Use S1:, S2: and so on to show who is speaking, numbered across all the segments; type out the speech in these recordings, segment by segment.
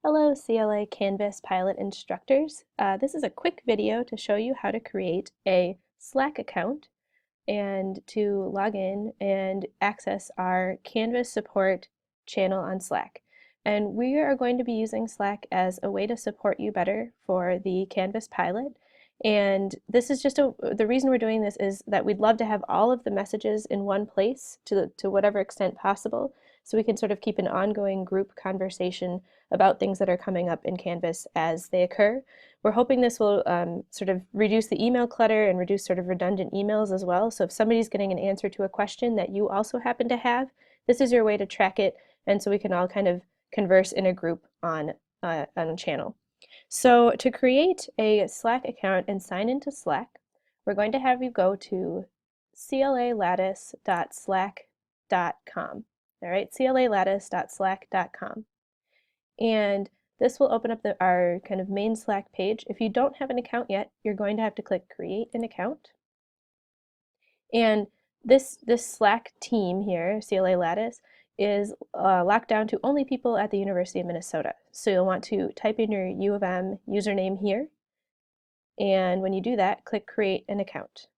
S1: Hello CLA Canvas pilot instructors. This is a quick video to show you how to create a Slack account and to log in and access our Canvas support channel on Slack. And we are going to be using Slack as a way to support you better for the Canvas pilot. And this is just the reason we're doing this is that we'd love to have all of the messages in one place to whatever extent possible, so we can sort of keep an ongoing group conversation about things that are coming up in Canvas as they occur. We're hoping this will sort of reduce the email clutter and reduce sort of redundant emails as well. So if somebody's getting an answer to a question that you also happen to have, this is your way to track it, and so we can all kind of converse in a group on a channel. So to create a Slack account and sign into Slack, we're going to have you go to clalattice.slack.com. All right, clalattice.slack.com. And this will open up our kind of main Slack page. If you don't have an account yet, you're going to have to click Create an Account. And this Slack team here, CLA Lattice, is locked down to only people at the University of Minnesota. So you'll want to type in your U of M username here. And when you do that, click Create an Account.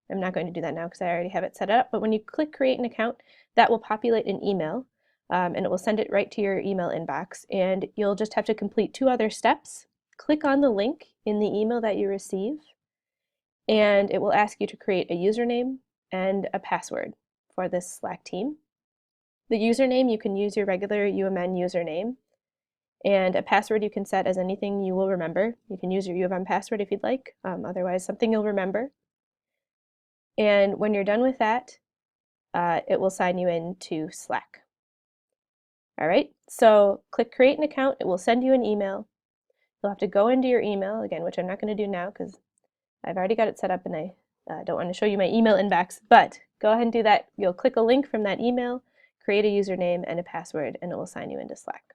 S1: I'm not going to do that now because I already have it set up, but when you click Create an Account, that will populate an email. And it will send it right to your email inbox, and you'll just have to complete two other steps. Click on the link in the email that you receive, and it will ask you to create a username and a password for this Slack team. The username, you can use your regular UMN username, and a password you can set as anything you will remember. You can use your U of M password if you'd like, otherwise something you'll remember. And when you're done with that, it will sign you into Slack. All right, so click Create an Account. It will send you an email. You'll have to go into your email, again, which I'm not going to do now because I've already got it set up and I don't want to show you my email inbox, but go ahead and do that. You'll click a link from that email, create a username and a password, and it will sign you into Slack.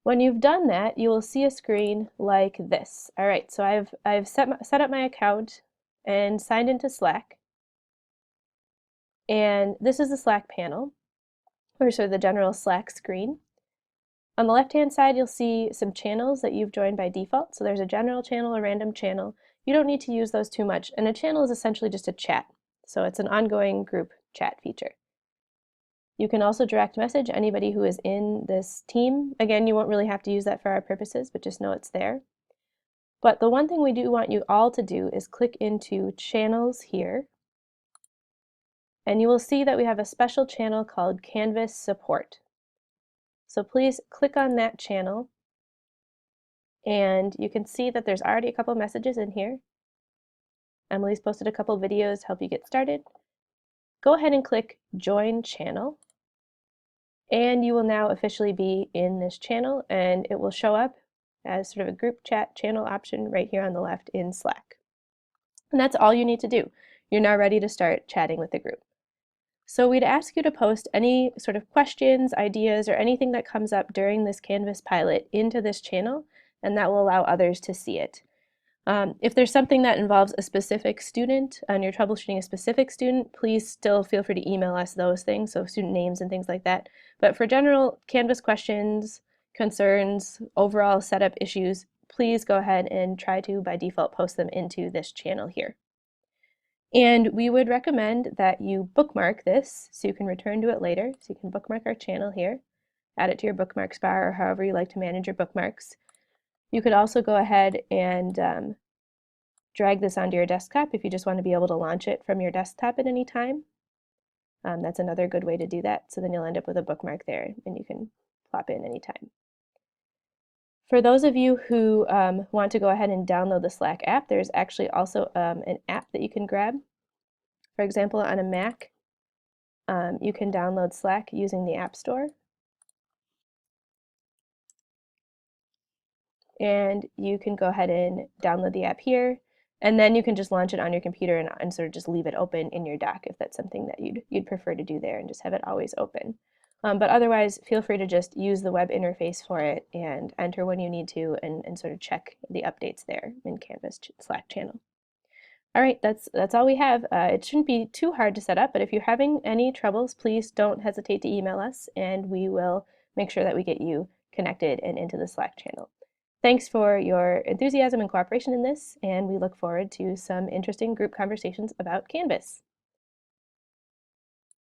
S1: When you've done that, you will see a screen like this. All right, so I've set up my account and signed into Slack. And this is the Slack panel, or sort of the general Slack screen. On the left-hand side, you'll see some channels that you've joined by default. So there's a general channel, a random channel. You don't need to use those too much. And a channel is essentially just a chat. So it's an ongoing group chat feature. You can also direct message anybody who is in this team. Again, you won't really have to use that for our purposes, but just know it's there. But the one thing we do want you all to do is click into channels here. And you will see that we have a special channel called Canvas Support. So please click on that channel, and you can see that there's already a couple messages in here. Emily's posted a couple videos to help you get started. Go ahead and click Join Channel, and you will now officially be in this channel, and it will show up as sort of a group chat channel option right here on the left in Slack. And that's all you need to do. You're now ready to start chatting with the group. So we'd ask you to post any sort of questions, ideas, or anything that comes up during this Canvas pilot into this channel, and that will allow others to see it. If there's something that involves a specific student and you're troubleshooting a specific student, please still feel free to email us those things, so student names and things like that. But for general Canvas questions, concerns, overall setup issues, please go ahead and try to, by default, post them into this channel here. And we would recommend that you bookmark this so you can return to it later. So you can bookmark our channel here, add it to your bookmarks bar, or however you like to manage your bookmarks. You could also go ahead and drag this onto your desktop if you just want to be able to launch it from your desktop at any time. That's another good way to do that. So then you'll end up with a bookmark there and you can plop in anytime. For those of you who want to go ahead and download the Slack app, there's actually also an app that you can grab. For example, on a Mac, you can download Slack using the App Store. And you can go ahead and download the app here, and then you can just launch it on your computer and sort of just leave it open in your dock if that's something that you'd prefer to do there, and just have it always open. But otherwise, feel free to just use the web interface for it and enter when you need to and sort of check the updates there in Canvas Slack channel. All right, that's all we have. It shouldn't be too hard to set up, but if you're having any troubles, please don't hesitate to email us and we will make sure that we get you connected and into the Slack channel. Thanks for your enthusiasm and cooperation in this, and we look forward to some interesting group conversations about Canvas.